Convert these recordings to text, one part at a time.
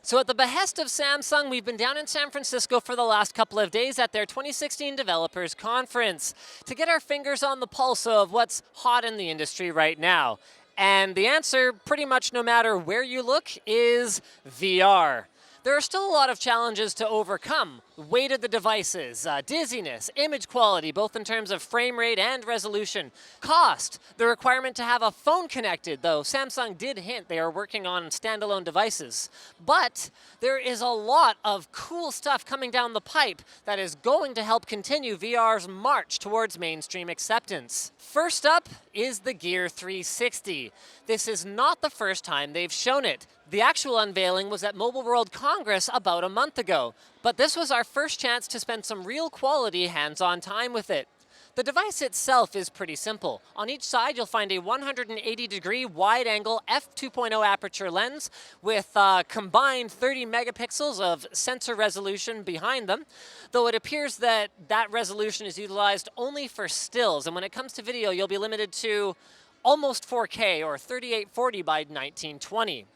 So at the behest of Samsung, we've been down in San Francisco for the last couple of days at their 2016 Developers Conference to get our fingers on the pulse of what's hot in the industry right now. And the answer, pretty much no matter where you look, is VR. There are still a lot of challenges to overcome. Weight of the devices, dizziness, image quality, both in terms of frame rate and resolution. Cost, the requirement to have a phone connected, though Samsung did hint they are working on standalone devices. But there is a lot of cool stuff coming down the pipe that is going to help continue VR's march towards mainstream acceptance. First up is the Gear 360. This is not the first time they've shown it. The actual unveiling was at Mobile World Congress about a month ago, but this was our first chance to spend some real quality hands-on time with it. The device itself is pretty simple. On each side, you'll find a 180-degree wide-angle f2.0 aperture lens with combined 30 megapixels of sensor resolution behind them, though it appears that that resolution is utilized only for stills, and when it comes to video, you'll be limited to almost 4K or 3840 by 1920.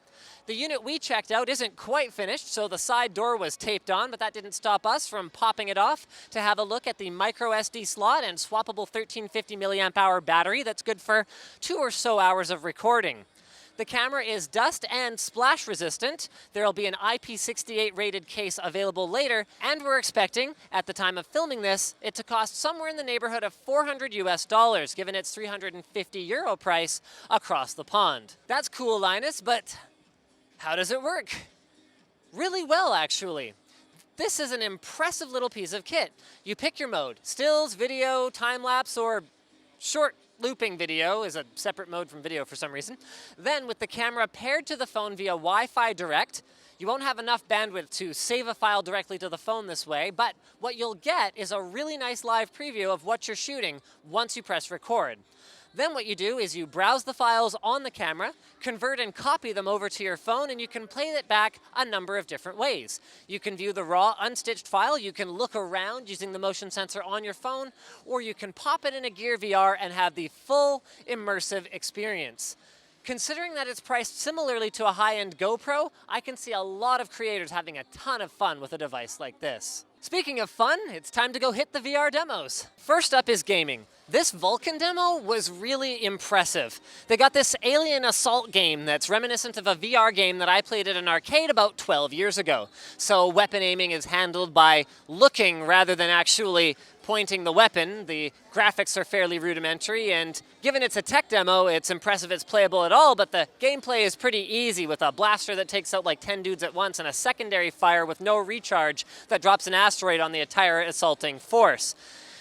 The unit we checked out isn't quite finished, so the side door was taped on, but that didn't stop us from popping it off to have a look at the micro SD slot and swappable 1350 milliamp hour battery that's good for 2 or so hours of recording. The camera is dust and splash resistant. There'll be an IP68 rated case available later, and we're expecting, at the time of filming this, it to cost somewhere in the neighborhood of $400 given its €350 price across the pond. That's cool, Linus, but how does it work? Really well, actually. This is an impressive little piece of kit. You pick your mode. Stills, video, time-lapse, or short looping video is a separate mode from video for some reason. Then, with the camera paired to the phone via Wi-Fi Direct, you won't have enough bandwidth to save a file directly to the phone this way, but what you'll get is a really nice live preview of what you're shooting once you press record. Then what you do is you browse the files on the camera, convert and copy them over to your phone, and you can play it back a number of different ways. You can view the raw, unstitched file, you can look around using the motion sensor on your phone, or you can pop it in a Gear VR and have the full immersive experience. Considering that it's priced similarly to a high-end GoPro, I can see a lot of creators having a ton of fun with a device like this. Speaking of fun, it's time to go hit the VR demos. First up is gaming. This Vulcan demo was really impressive. They got this alien assault game that's reminiscent of a VR game that I played at an arcade about 12 years ago. So weapon aiming is handled by looking rather than actually pointing the weapon. The graphics are fairly rudimentary, and given it's a tech demo, it's impressive it's playable at all, but the gameplay is pretty easy with a blaster that takes out like 10 dudes at once and a secondary fire with no recharge that drops an asteroid on the entire assaulting force.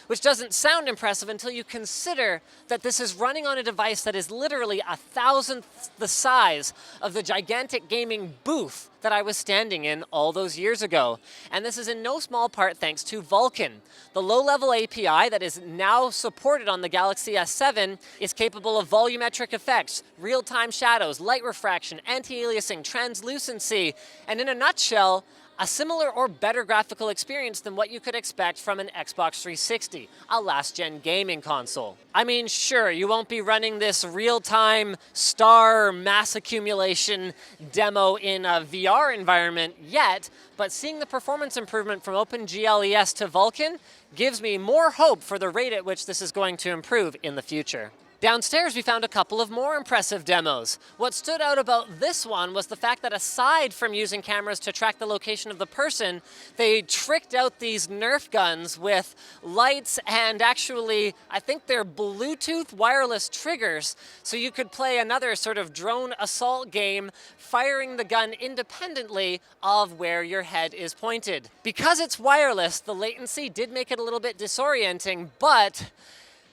Which doesn't sound impressive until you consider that this is running on a device that is literally 1,000th the size of the gigantic gaming booth that I was standing in all those years ago. And this is in no small part thanks to Vulcan. The low-level API that is now supported on the Galaxy S7 is capable of volumetric effects, real-time shadows, light refraction, anti-aliasing, translucency, and in a nutshell, a similar or better graphical experience than what you could expect from an Xbox 360, a last-gen gaming console. I mean, sure, you won't be running this real-time star mass accumulation demo in a VR environment yet, but seeing the performance improvement from OpenGLES to Vulkan gives me more hope for the rate at which this is going to improve in the future. Downstairs, we found a couple of more impressive demos. What stood out about this one was the fact that aside from using cameras to track the location of the person, they tricked out these Nerf guns with lights and actually, I think they're Bluetooth wireless triggers, so you could play another sort of drone assault game, firing the gun independently of where your head is pointed. Because it's wireless, the latency did make it a little bit disorienting, but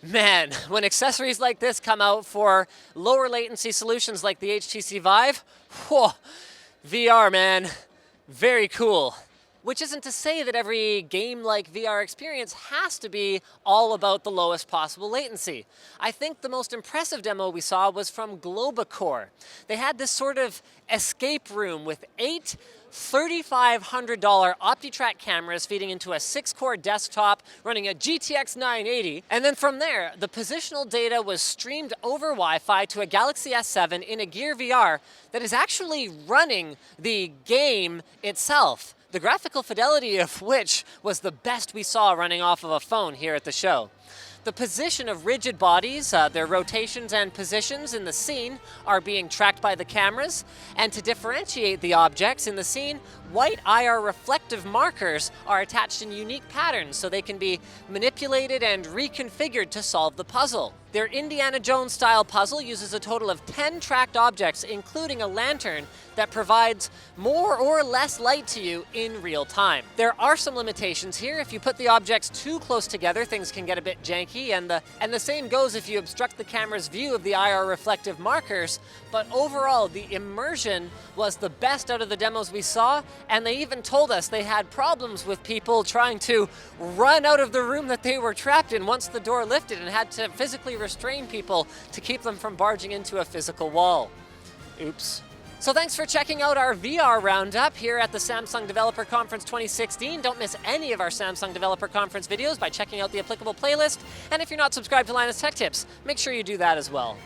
man, when accessories like this come out for lower latency solutions like the HTC Vive, whoa, VR, man, very cool. Which isn't to say that every game-like VR experience has to be all about the lowest possible latency. I think the most impressive demo we saw was from Globacore. They had this sort of escape room with 8 $3,500 OptiTrack cameras feeding into a 6-core desktop running a GTX 980. And then from there, the positional data was streamed over Wi-Fi to a Galaxy S7 in a Gear VR that is actually running the game itself, the graphical fidelity of which was the best we saw running off of a phone here at the show. The position of rigid bodies, their rotations and positions in the scene are being tracked by the cameras, and to differentiate the objects in the scene, white IR reflective markers are attached in unique patterns so they can be manipulated and reconfigured to solve the puzzle. Their Indiana Jones style puzzle uses a total of 10 tracked objects, including a lantern that provides more or less light to you in real time. There are some limitations here. If you put the objects too close together, things can get a bit janky, and the same goes if you obstruct the camera's view of the IR reflective markers. But overall, the immersion was the best out of the demos we saw, and they even told us they had problems with people trying to run out of the room that they were trapped in once the door lifted, and had to physically restrain people to keep them from barging into a physical wall. Oops. So thanks for checking out our VR roundup here at the Samsung Developer Conference 2016. Don't miss any of our Samsung Developer Conference videos by checking out the applicable playlist. And if you're not subscribed to Linus Tech Tips, make sure you do that as well.